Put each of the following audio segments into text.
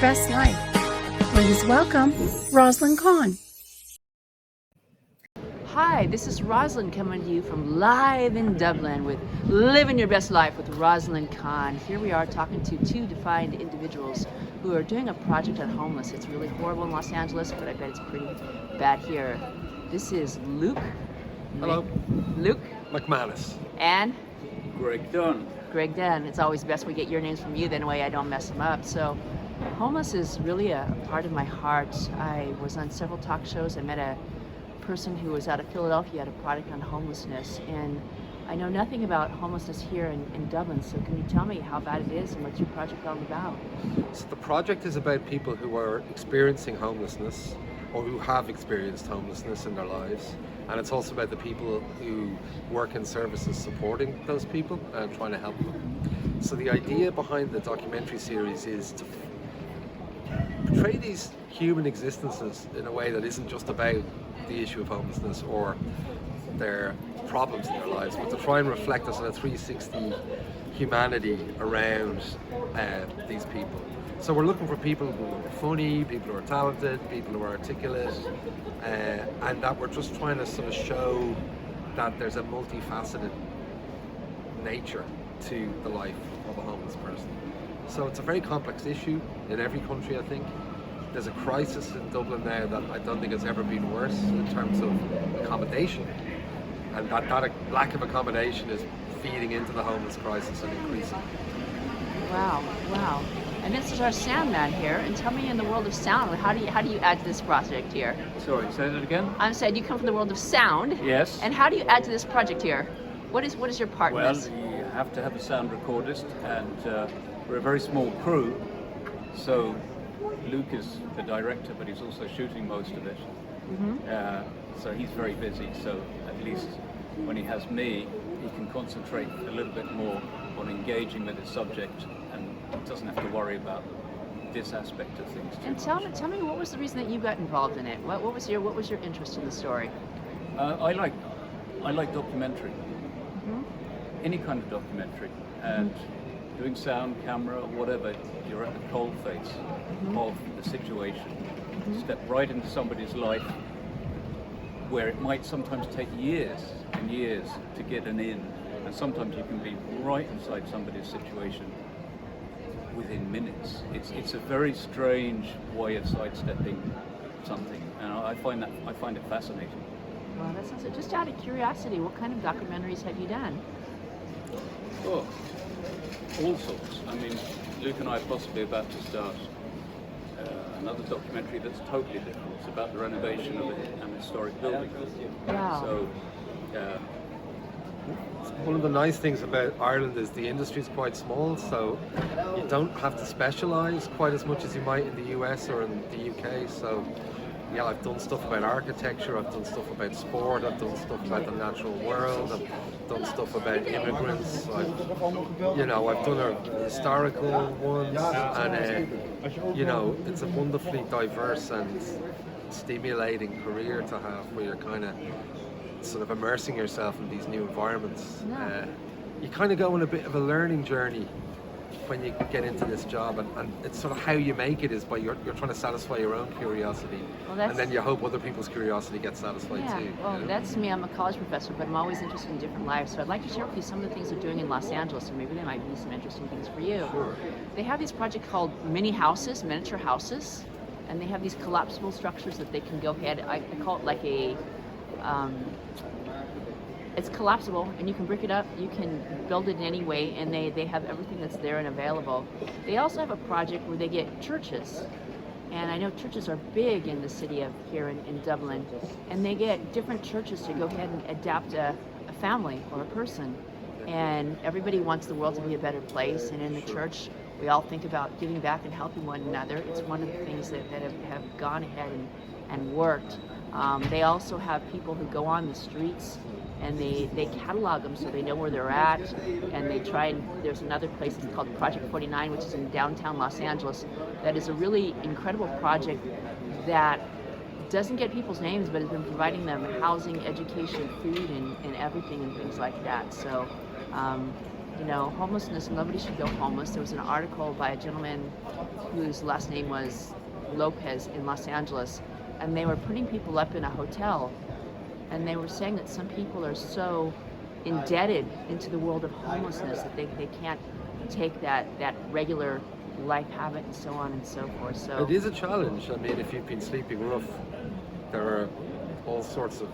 Best Life. Please welcome Rosalind Kahn. Hi, this is Rosalind coming to you from live in Dublin with Living Your Best Life with Rosalind Kahn. Here we are talking to two defined individuals who are doing a project on homeless. It's really horrible in Los Angeles, but I bet it's pretty bad here. This is Luke. Hello. Luke. McManus. And Greg Dunn. Greg Dunn. It's always best we get your names from you, then way I don't mess them up. So homeless is really a part of my heart. I was on several talk shows. I met a person who was out of Philadelphia, had a project on homelessness, and I know nothing about homelessness here in Dublin, so can you tell me how bad it is and what's your project all about? So the project is about people who are experiencing homelessness or who have experienced homelessness in their lives, and it's also about the people who work in services supporting those people and trying to help them. So the idea behind the documentary series is to portray these human existences in a way that isn't just about the issue of homelessness or their problems in their lives, but to try and reflect us on a 360 humanity around these people. So we're looking for people who are funny, people who are talented, people who are articulate, and that we're just trying to sort of show that there's a multifaceted nature to the life of a homeless person. So it's a very complex issue in every country, I think. There's a crisis in Dublin now that I don't think it's ever been worse in terms of accommodation. And that lack of accommodation is feeding into the homeless crisis and increasing. Wow. And this is our sound man here. And tell me, in the world of sound, how do you add to this project here? Sorry, say that again? I'm saying you come from the world of sound. Yes. And how do you add to this project here? What is your part in Well, this? you have to have a sound recordist, and we're a very small crew, so Luke is the director, but he's also shooting most of it. So he's very busy, so at least when he has me, he can concentrate a little bit more on engaging with his subject and doesn't have to worry about this aspect of things too And tell me, what was the reason that you got involved in it? What was your interest in the story? I like documentary, any kind of documentary, and doing sound, camera, whatever. You're at the coalface of the situation. Step right into somebody's life, where it might sometimes take years and years to get an in, and sometimes you can be right inside somebody's situation within minutes. It's a very strange way of sidestepping something, and I find it fascinating. Well, that sounds just out of curiosity. What kind of documentaries have you done? Oh, all sorts. I mean, Luke and I are possibly about to start another documentary that's totally different. It's about the renovation of an historic building. Wow. So, One of the nice things about Ireland is the industry is quite small, so you don't have to specialise quite as much as you might in the US or in the UK. So yeah, I've done stuff about architecture, I've done stuff about sport, I've done stuff about the natural world, I've done stuff about immigrants, I've done a historical ones, and it's a wonderfully diverse and stimulating career to have, where you're kind of sort of immersing yourself in these new environments. You kind of go on a bit of a learning journey when you get into this job, and it's sort of how you make it is by you're trying to satisfy your own curiosity, and then you hope other people's curiosity gets satisfied too. Well, that's me. I'm a college professor, but I'm always interested in different lives. So I'd like to share with you some of the things they're doing in Los Angeles, and maybe there might be some interesting things for you. Sure. They have these projects called mini houses, miniature houses, and they have these collapsible structures that they can go ahead. I call it like a it's collapsible, and you can brick it up, you can build it in any way, and they have everything that's there and available. They also have a project where they get churches, and I know churches are big in the city of here in Dublin, and they get different churches to go ahead and adapt a family or a person. And everybody wants the world to be a better place, and in the church we all think about giving back and helping one another. It's one of the things that have gone ahead and worked. They also have people who go on the streets, and they catalog them so they know where they're at, and they try, and there's another place, it's called Project 49, which is in downtown Los Angeles, that is a really incredible project that doesn't get people's names, but has been providing them housing, education, food, and everything, and things like that. So you know, homelessness, nobody should go homeless. There was an article by a gentleman whose last name was Lopez in Los Angeles, and they were putting people up in a hotel, and they were saying that some people are so indebted into the world of homelessness that they can't take that regular life habit and so on and so forth. So It is a challenge. I mean, if you've been sleeping rough, there are all sorts of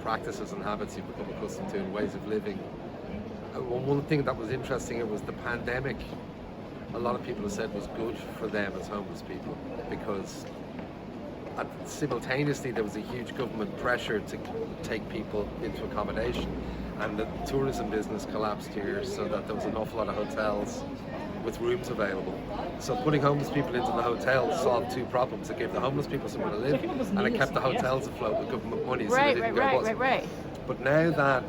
practices and habits you become accustomed to and ways of living. One thing that was interesting, it was the pandemic. A lot of people have said was good for them as homeless people, because simultaneously there was a huge government pressure to take people into accommodation, and the tourism business collapsed here, so that there was an awful lot of hotels with rooms available. So putting homeless people into the hotels solved two problems. It gave the homeless people somewhere to live, and it kept the hotels afloat with government money, so they didn't go bust. Right. But now that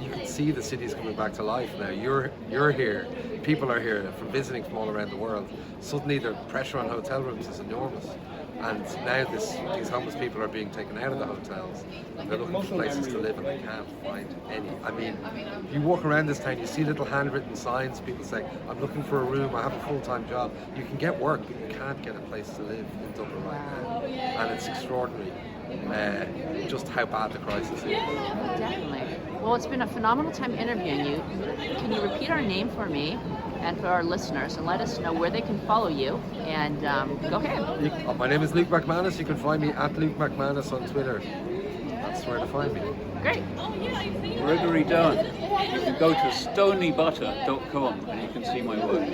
you can see the city's coming back to life now, you're here, people are here from visiting from all around the world. Suddenly the pressure on hotel rooms is enormous. And now these homeless people are being taken out of the hotels, and they're looking for places to live, and they can't find any. I mean, if you walk around this town, you see little handwritten signs, people say, I'm looking for a room, I have a full-time job. You can get work, but you can't get a place to live in Dublin right now. And it's extraordinary just how bad the crisis is. Definitely. Well, it's been a phenomenal time interviewing you. Can you repeat our name for me and for our listeners, and let us know where they can follow you? And go ahead. My name is Luke McManus. You can find me at Luke McManus on Twitter. That's where to find me. Great. Gregory Dunn. You can go to stonybutter.com and you can see my work.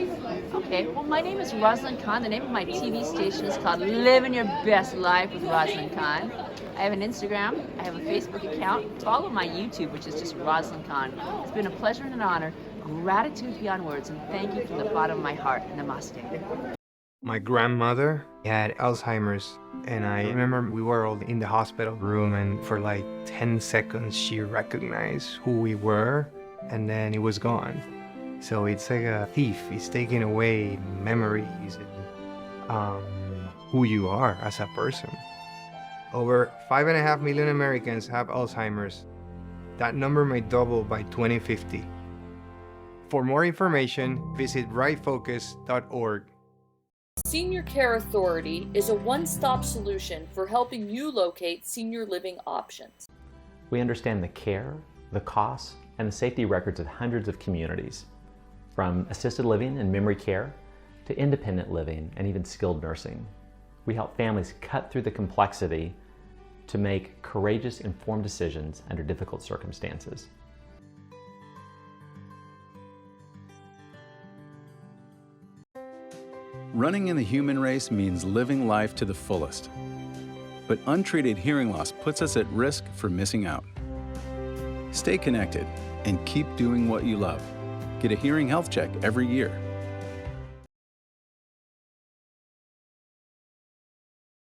Okay, well, my name is Rosalind Khan. The name of my TV station is called Living Your Best Life with Rosalind Khan. I have an Instagram, I have a Facebook account. Follow my YouTube, which is just Rosalind Khan. It's been a pleasure and an honor. Gratitude beyond words, and thank you from the bottom of my heart. Namaste. My grandmother had Alzheimer's, and I remember we were all in the hospital room, and for like 10 seconds she recognized who we were, and then it was gone. So it's like a thief. It's taking away memories and who you are as a person. Over 5.5 million Americans have Alzheimer's. That number may double by 2050. For more information, visit rightfocus.org. Senior Care Authority is a one-stop solution for helping you locate senior living options. We understand the care, the costs, and the safety records of hundreds of communities, from assisted living and memory care to independent living and even skilled nursing. We help families cut through the complexity to make courageous, informed decisions under difficult circumstances. Running in the human race means living life to the fullest. But untreated hearing loss puts us at risk for missing out. Stay connected and keep doing what you love. Get a hearing health check every year.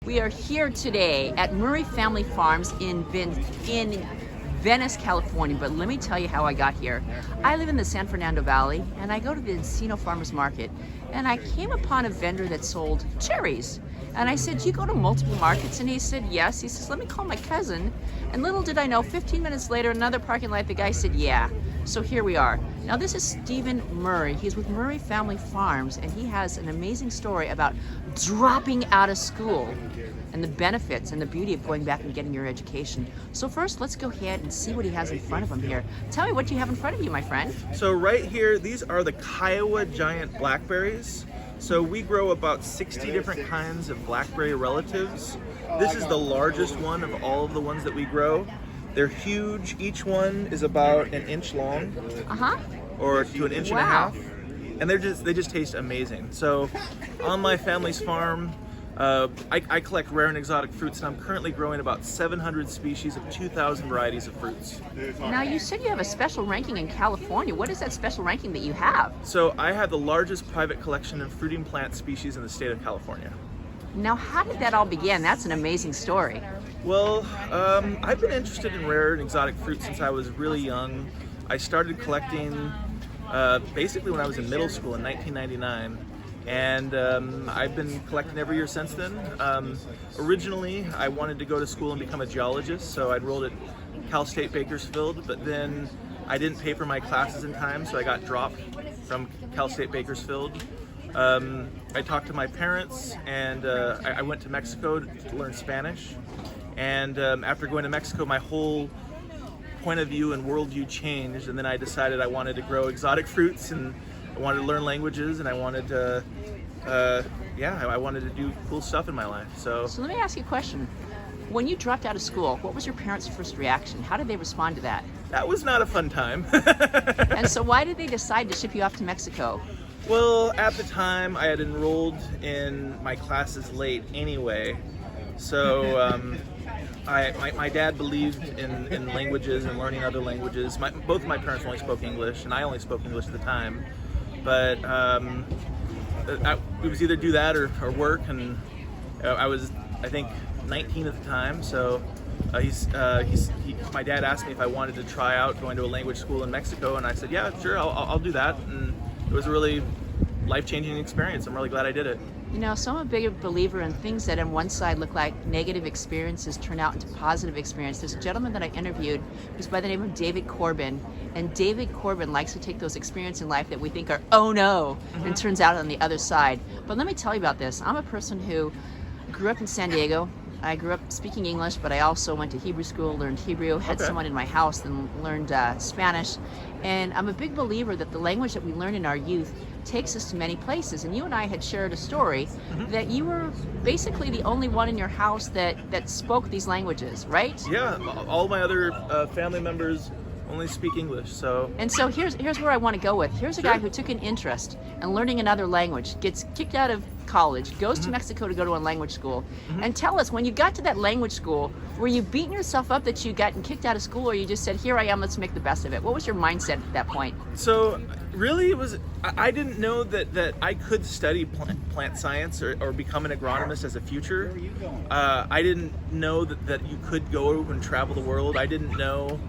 We are here today at Murray Family Farms in Venice, California, but let me tell you how I got here. I live in the San Fernando Valley, and I go to the Encino Farmers Market, and I came upon a vendor that sold cherries. And I said, do you go to multiple markets? And he said, yes. He says, let me call my cousin. And little did I know, 15 minutes later, another parking lot, the guy said, yeah. So here we are. Now this is Stephen Murray. He's with Murray Family Farms, and he has an amazing story about dropping out of school and the benefits and the beauty of going back and getting your education. So first, let's go ahead and see what he has in front of him here. Tell me what you have in front of you, my friend. So right here, these are the Kiowa giant blackberries. So we grow about 60 different kinds of blackberry relatives. This is the largest one of all of the ones that we grow. They're huge. Each one is about an inch long, or to an inch and a half, and they just taste amazing. So, on my family's farm, I collect rare and exotic fruits, and I'm currently growing about 700 species of 2,000 varieties of fruits. Now, you said you have a special ranking in California. What is that special ranking that you have? So, I have the largest private collection of fruiting plant species in the state of California. Now, how did that all begin? That's an amazing story. Well, I've been interested in rare and exotic fruit since I was really young. I started collecting basically when I was in middle school in 1999, and I've been collecting every year since then. Originally, I wanted to go to school and become a geologist, so I enrolled at Cal State Bakersfield, but then I didn't pay for my classes in time, so I got dropped from Cal State Bakersfield. I talked to my parents, and I went to Mexico to learn Spanish. And after going to Mexico, my whole point of view and worldview changed, and then I decided I wanted to grow exotic fruits, and I wanted to learn languages, and I wanted to, I wanted to do cool stuff in my life. So let me ask you a question. When you dropped out of school, what was your parents' first reaction? How did they respond to that? that was not a fun time. And so why did they decide to ship you off to Mexico? Well, at the time, I had enrolled in my classes late anyway, so my dad believed in languages and learning other languages. Both of my parents only spoke English, and I only spoke English at the time. But it was either do that or work, and I was, I think, 19 at the time. So my dad asked me if I wanted to try out going to a language school in Mexico, and I said, yeah, sure, I'll do that. And it was a really life-changing experience. I'm really glad I did it. You know, so I'm a big believer in things that on one side look like negative experiences turn out into positive experiences. There's a gentleman that I interviewed who's by the name of David Corbin, and David Corbin likes to take those experiences in life that we think are, oh no, and turns out on the other side. But let me tell you about this. I'm a person who grew up in San Diego. I grew up speaking English, but I also went to Hebrew school, learned Hebrew, had someone in my house that learned Spanish. And I'm a big believer that the language that we learn in our youth takes us to many places. And you and I had shared a story that you were basically the only one in your house that spoke these languages, right? Yeah, all my other family members only speak English, so. And so here's where I want to go with. Here's a guy who took an interest in learning another language, gets kicked out of college, goes to Mexico to go to a language school. And tell us, when you got to that language school, were you beating yourself up that you gotten kicked out of school, or you just said, here I am, let's make the best of it? What was your mindset at that point? So really, it was, I didn't know that I could study plant science or become an agronomist as a future. I didn't know that you could go and travel the world. I didn't know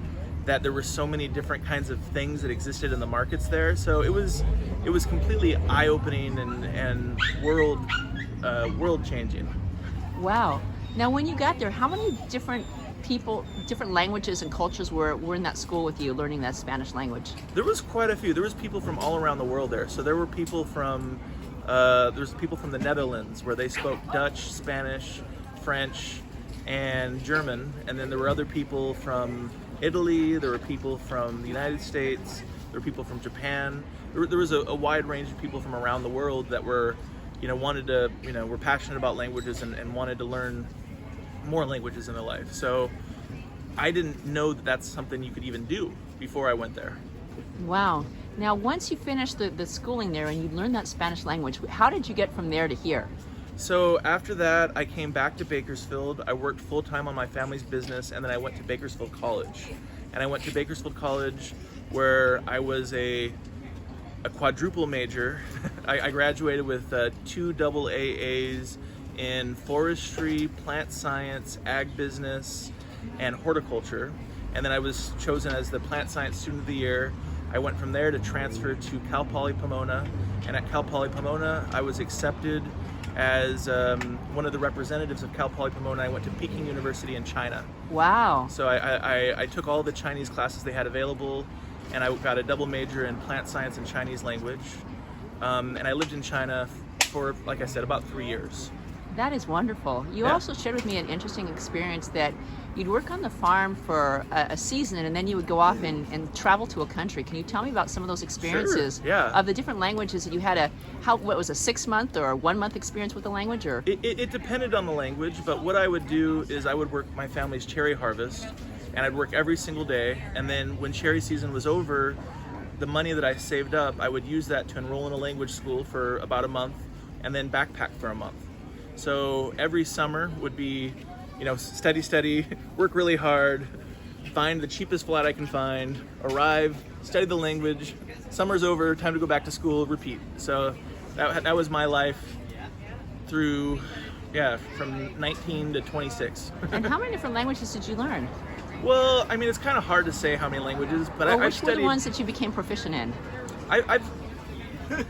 that there were so many different kinds of things that existed in the markets there. So it was completely eye-opening and world changing. Wow. Now when you got there, how many different people, different languages and cultures were in that school with you learning that Spanish language? There was quite a few. There was people from all around the world there. So there were people from the Netherlands, where they spoke Dutch, Spanish, French, and German. And then there were other people from Italy, there were people from the United States, there were people from Japan. There was a wide range of people from around the world that were, were passionate about languages and wanted to learn more languages in their life. So I didn't know that that's something you could even do before I went there. Wow. Now once you finished the schooling there and you learned that Spanish language, how did you get from there to here? So after that, I came back to Bakersfield. I worked full-time on my family's business, and then I went to Bakersfield College. And I went to Bakersfield College, where I was a quadruple major. I graduated with 2 AAs in forestry, plant science, ag business, and horticulture. And then I was chosen as the plant science student of the year. I went from there to transfer to Cal Poly Pomona. And at Cal Poly Pomona, I was accepted as one of the representatives of Cal Poly Pomona. I went to Peking University in China. Wow. So I took all the Chinese classes they had available, and I got a double major in plant science and Chinese language. And I lived in China for, like I said, about 3 years. That is wonderful. You also shared with me an interesting experience that you'd work on the farm for a season and then you would go off and travel to a country. Can you tell me about some of those experiences? Sure, yeah. Of the different languages that you had what was a 6-month or a 1-month experience with the language? Or It depended on the language, but what I would do is I would work my family's cherry harvest, and I'd work every single day, and then when cherry season was over, the money that I saved up, I would use that to enroll in a language school for about a month and then backpack for a month. So every summer would be, steady, work really hard, find the cheapest flight I can find, arrive, study the language, summer's over, time to go back to school, repeat. So that was my life through, from 19 to 26. And how many different languages did you learn? Well, I mean, it's kind of hard to say how many languages, but I've which studied. were the ones that you became proficient in? I've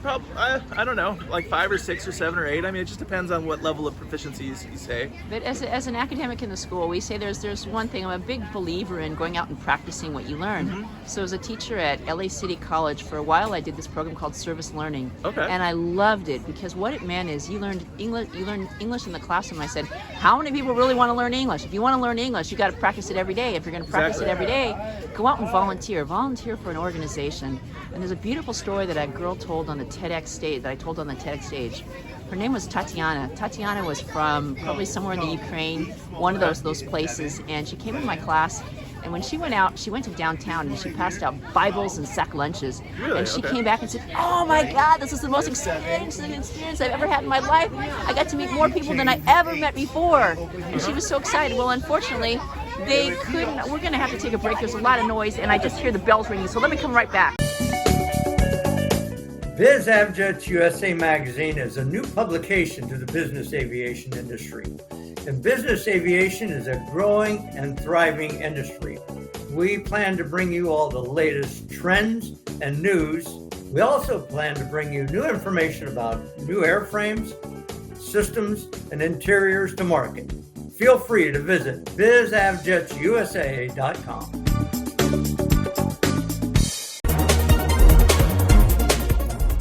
Probably, I don't know, like 5 or 6 or 7 or 8. I mean, it just depends on what level of proficiency you say. But as an academic in the school, we say there's one thing. I'm a big believer in going out and practicing what you learn. So as a teacher at LA City College, for a while I did this program called Service Learning. Okay. And I loved it because what it meant is you learned English in the classroom. I said, how many people really want to learn English? If you want to learn English, you got to practice it every day. If you're going to practice it every day, go out and volunteer. Volunteer for an organization. And there's a beautiful story that a girl told on the TEDx stage, that I told on the TEDx stage. Her name was Tatiana. Tatiana was from probably somewhere in the Ukraine, one of those places, and she came in my class. And when she went out, she went to downtown and she passed out Bibles and sack lunches. Really? And she Okay. came back and said, "Oh my God, this is the most experiencing experience I've ever had in my life. I got to meet more people than I ever met before." And she was so excited. Well, unfortunately, they couldn't. We're going to have to take a break. There's a lot of noise, and I just hear the bells ringing. So let me come right back. Biz Avjets USA magazine is a new publication to the business aviation industry. And business aviation is a growing and thriving industry. We plan to bring you all the latest trends and news. We also plan to bring you new information about new airframes, systems, and interiors to market. Feel free to visit bizavjetsusa.com.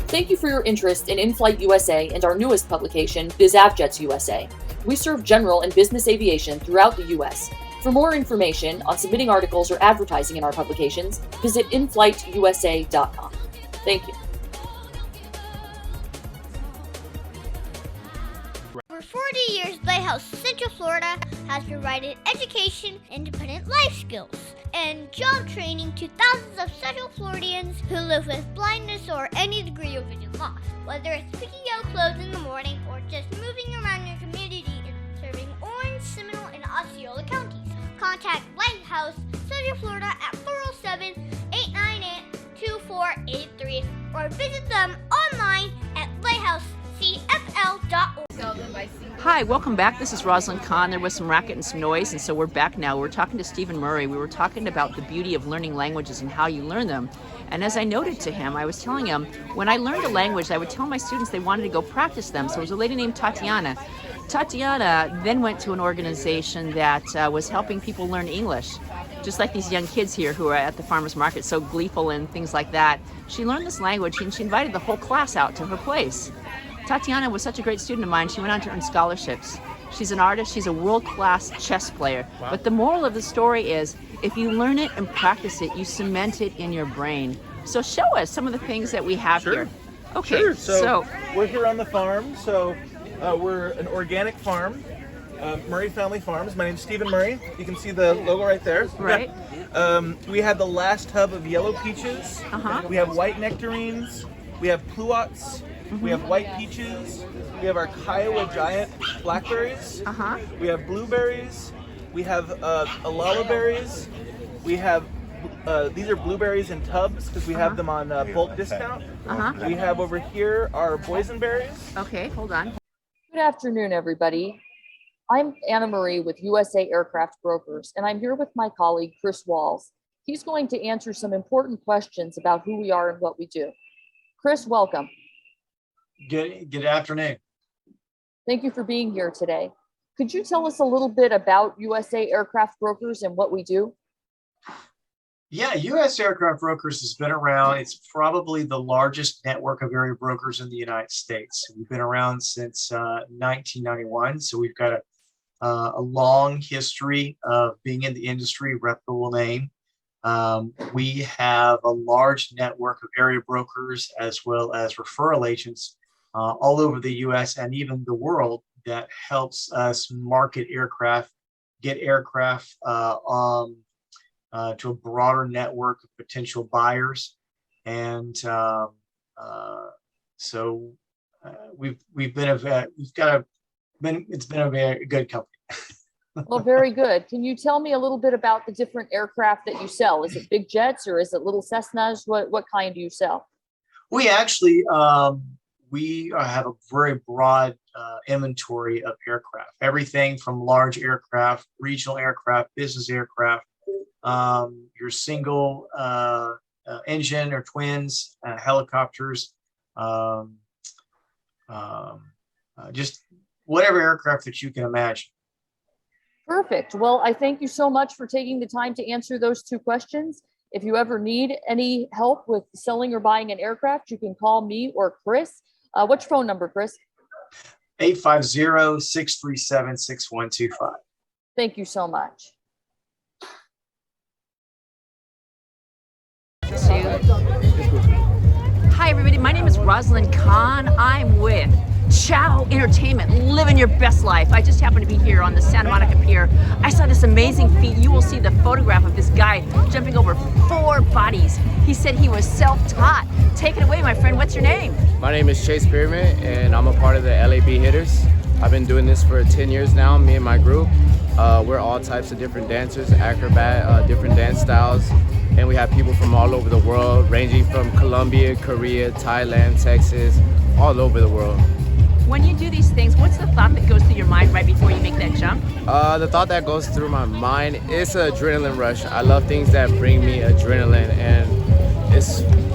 Thank you for your interest in InFlight USA and our newest publication, BizAvJets USA. We serve general and business aviation throughout the U.S. For more information on submitting articles or advertising in our publications, visit inflightUSA.com. Thank you. For 40 years, Lighthouse Central Florida has provided education, independent life skills, and job training to thousands of Central Floridians who live with blindness or any degree of vision loss. Whether it's picking out clothes in the morning or just moving around your community and serving Orange, Seminole, and Osceola counties, contact Lighthouse Central Florida at 407-898-2483 or visit them online at lighthousecfl.org. Hi, welcome back. This is Rosalind Kahn. There was some racket and some noise, and so we're back now. We're talking to Stephen Murray. We were talking about the beauty of learning languages and how you learn them. And as I noted to him, I was telling him, when I learned a language, I would tell my students they wanted to go practice them. So there was a lady named Tatiana. Tatiana then went to an organization that was helping people learn English, just like these young kids here who are at the farmers market, so gleeful and things like that. She learned this language and she invited the whole class out to her place. Tatiana was such a great student of mine, she went on to earn scholarships. She's an artist, she's a world-class chess player. Wow. But the moral of the story is, if you learn it and practice it, you cement it in your brain. So show us some of the things that we have here. Okay, Sure. So we're here on the farm. So we're an organic farm, Murray Family Farms. My name's Stephen Murray. You can see the logo right there. Right. We had the last tub of yellow peaches. We have white nectarines. We have pluots. We have white peaches. We have our Kiowa giant blackberries. We have blueberries. We have alala berries. We have these are blueberries in tubs because we have them on bulk discount. We have over here our boysenberries. Okay, hold on. Good afternoon, everybody. I'm Anna Marie with USA Aircraft Brokers, and I'm here with my colleague, Chris Walls. He's going to answer some important questions about who we are and what we do. Chris, welcome. Good afternoon. Thank you for being here today. Could you tell us a little bit about USA Aircraft Brokers and what we do? Yeah, U.S. Aircraft Brokers has been around. It's probably the largest network of area brokers in the United States. We've been around since 1991, so we've got a long history of being in the industry, reputable name. We have a large network of area brokers as well as referral agents all over the U.S. and even the world that helps us market aircraft, get aircraft to a broader network of potential buyers, and so it's been a very good company. Well, very good. Can you tell me a little bit about the different aircraft that you sell? Is it big jets or is it little Cessnas? What kind do you sell? We actually we have a very broad inventory of aircraft. Everything from large aircraft, regional aircraft, business aircraft, your single engine or twins, helicopters, just whatever aircraft that you can imagine. Perfect. Well, I thank you so much for taking the time to answer those two questions. If you ever need any help with selling or buying an aircraft, you can call me or Chris. What's your phone number, Chris? 850-637-6125. Thank you so much. Hi, everybody. My name is Rosalind Kahn. I'm with Chow Entertainment, living your best life. I just happened to be here on the Santa Monica Pier. I saw this amazing feat. You will see the photograph of this guy jumping over 4 bodies. He said he was self-taught. Take it away, my friend. What's your name? My name is Chase Pyramid, and I'm a part of the LAB Hitters. I've been doing this for 10 years now, me and my group. We're all types of different dancers, acrobat, different dance styles, and we have people from all over the world, ranging from Colombia, Korea, Thailand, Texas, all over the world. When you do these things, what's the thought that goes through your mind right before you make that jump? The thought that goes through my mind is an adrenaline rush. I love things that bring me adrenaline, and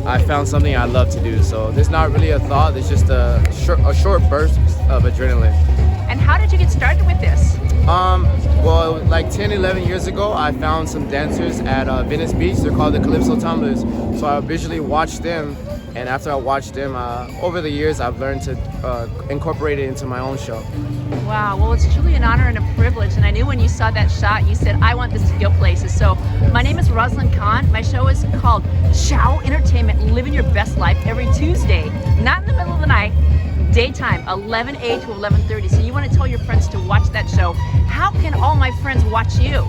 I found something I love to do. So there's not really a thought, it's just a short burst of adrenaline. And how did you get started with this? Well, like 10, 11 years ago, I found some dancers at Venice Beach. They're called the Calypso Tumblers. So I visually watched them, and after I watched them, over the years, I've learned to incorporate it into my own show. Wow, well, it's truly an honor and a privilege, and I knew when you saw that shot, you said, I want this to go places. So my name is Rosalind Kahn. My show is called Chow Entertainment, Living Your Best Life, every Tuesday, not in the middle of the night, daytime, 11:08 to 11:30. So you want to tell your friends to watch that show. How can all my friends watch you?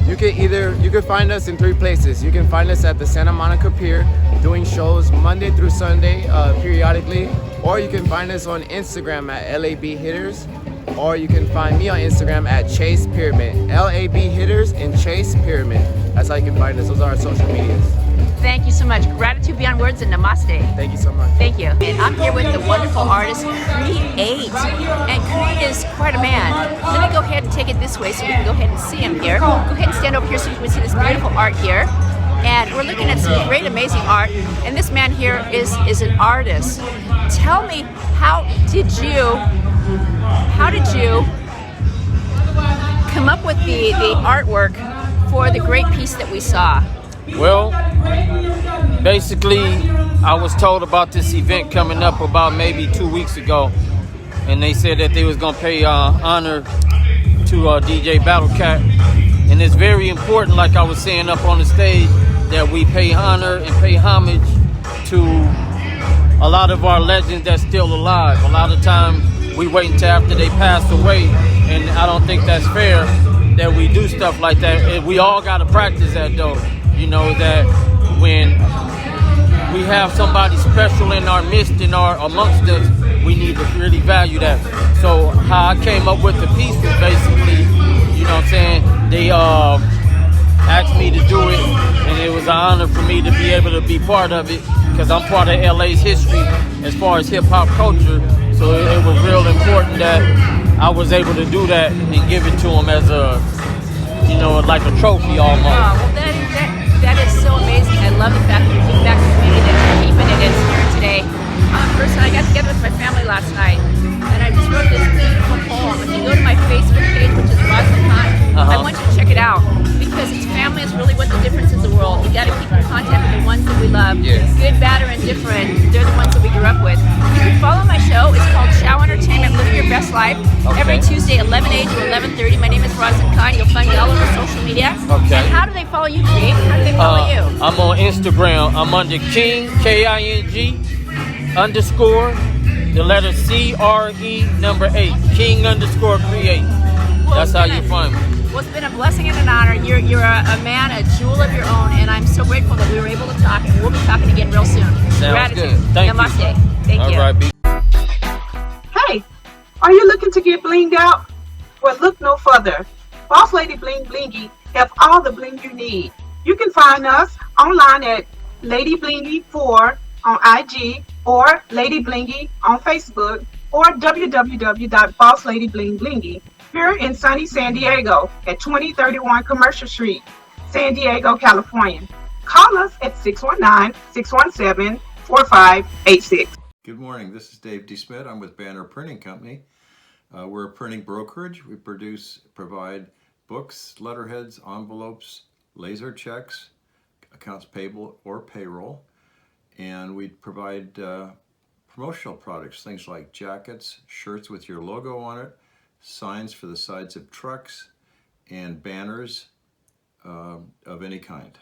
You can find us in 3 places. You can find us at the Santa Monica Pier doing shows Monday through Sunday periodically, or you can find us on Instagram at LAB Hitters, or you can find me on Instagram at Chase Pyramid, LAB Hitters and Chase Pyramid. That's how you can find us. Those are our social medias. Thank you so much. Gratitude beyond words and namaste. Thank you so much. Thank you. And I'm here with the wonderful artist, Create. And Create is quite a man. Let me go ahead and take it this way so we can go ahead and see him here. Go ahead and stand over here so you can see this beautiful art here. And we're looking at some great, amazing art. And this man here is an artist. Tell me, how did you come up with the artwork for the great piece that we saw? Well, basically, I was told about this event coming up about maybe 2 weeks ago, and they said that they was gonna pay honor to DJ Battle Cat, and it's very important, like I was saying up on the stage, that we pay honor and pay homage to a lot of our legends that's still alive. A lot of times we wait until after they pass away, and I don't think that's fair that we do stuff like that. We all gotta practice that though. You know, that when we have somebody special in our midst and amongst us, we need to really value that. So how I came up with the piece was basically, you know what I'm saying, they asked me to do it, and it was an honor for me to be able to be part of it, because I'm part of LA's history as far as hip-hop culture. So it was real important that I was able to do that and give it to them as a, you know, like a trophy almost. Oh, well, that is so amazing. I love the fact that you're giving back to the community, that you're keeping it in here today. I'm a person, I got together with my family last night, and I just wrote this beautiful poem. If you go to my Facebook page, which is Rosalind Kahn, I want you to check it out, because it's family is really what the difference is in the world. You got to keep in contact with the ones that we love. Yes. Good, bad, or indifferent. They're the ones that we grew up with. You can follow my show. It's called Chow Entertainment, Living Your Best Life. Okay. Every Tuesday, 11:08 to 11:30. My name is Rosalind Kahn. You'll find me all over social media. Okay. And how do they follow you, Create? How do they follow you? I'm on Instagram. I'm under King, King, _ the letter CRE 8, King _ Create. That's how you find me. Well, it's been a blessing and an honor. You're a man, a jewel of your own, and I'm so grateful that we were able to talk, and we'll be talking again real soon. Sounds Gratitude. good. Thank Namaste. you. Thank All you. right, Hey, are you looking to get blinged out? Well, look no further. Boss Lady Bling Blingy has all the bling you need. You can find us online at Lady Blingy 4 on IG or Lady Blingy on Facebook or www.bossladyblingblingy here in sunny San Diego at 2031 Commercial Street, San Diego, California. Call us at 619-617-4586. Good morning. This is Dave D. Smith. I'm with Banner Printing Company. We're a printing brokerage. We provide books, letterheads, envelopes, laser checks, accounts payable or payroll, and we provide promotional products, things like jackets, shirts with your logo on it, signs for the sides of trucks, and banners of any kind.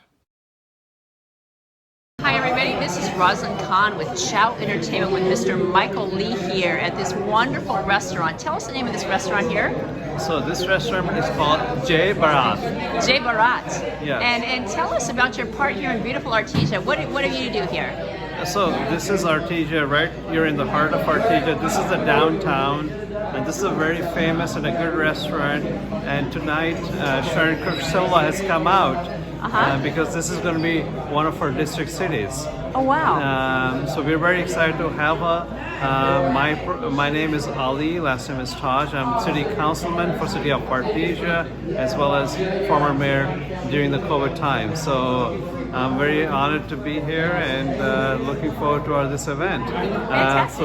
Hi everybody, this is Rosalind Kahn with Chow Entertainment with Mr. Michael Lee here at this wonderful restaurant. Tell us the name of this restaurant here. So this restaurant is called Jai Bharat. Jai Bharat. Yes. And tell us about your part here in beautiful Artesia. What do you do here? So this is Artesia, right? You're in the heart of Artesia. This is the downtown, and this is a very famous and a good restaurant. And tonight, Sharon Kirk Silva has come out because this is going to be one of our district cities. Oh wow! So we're very excited to have her. My name is Ali, last name is Taj. I'm city councilman for city of Artesia, as well as former mayor during the COVID time. So I'm very honored to be here and looking forward to this event. So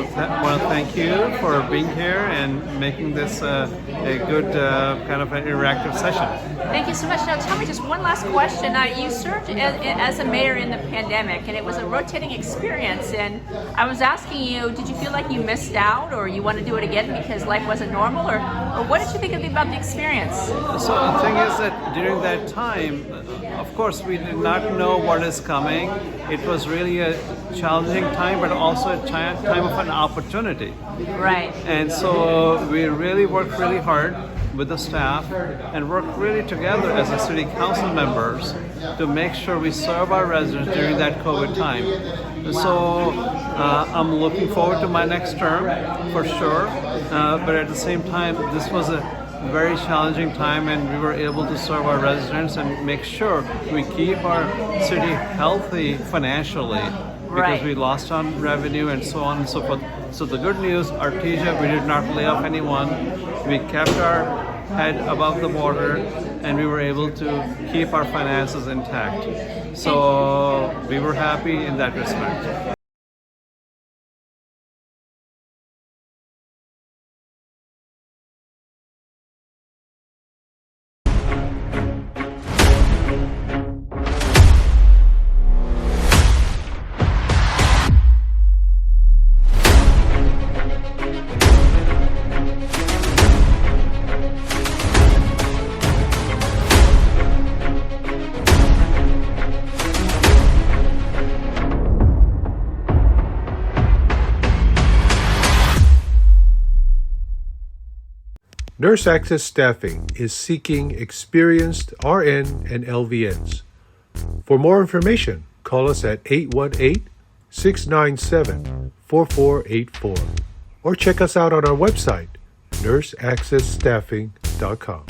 I want to thank you for being here and making this a good kind of an interactive session. Thank you so much. Now tell me just one last question. You served as a mayor in the pandemic, and it was a rotating experience. And I was asking you, did you feel like you missed out, or you want to do it again because life wasn't normal, or what did you think about the experience? So the thing is that during that time, of course, we did not know what is coming. It was really a challenging time, but also a time of an opportunity. Right. And so we really worked really hard with the staff and worked really together as a city council members to make sure we serve our residents during that COVID time. So I'm looking forward to my next term for sure, but at the same time, this was a very challenging time, and we were able to serve our residents and make sure we keep our city healthy financially, because we lost on revenue and so on and so forth. So the good news, Artesia, we did not lay off anyone. We kept our head above the water, and we were able to keep our finances intact. So we were happy in that respect. Nurse Access Staffing is seeking experienced RN and LVNs. For more information, call us at 818-697-4484 or check us out on our website, nurseaccessstaffing.com.